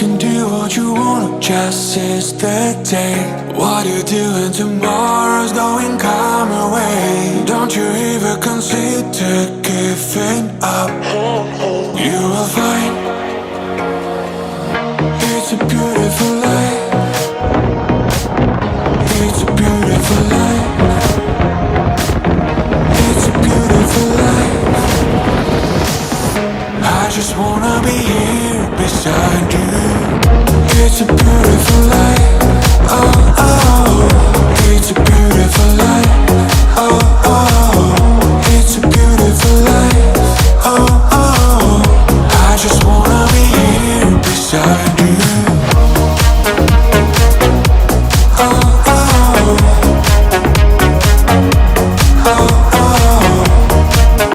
can do what you want, just seize the day. What you doing tomorrow's going come away. Don't you ever consider giving up. You will find it's a beautiful life. It's a beautiful life. It's a beautiful life. I just wanna be here beside you. It's a beautiful life. Oh.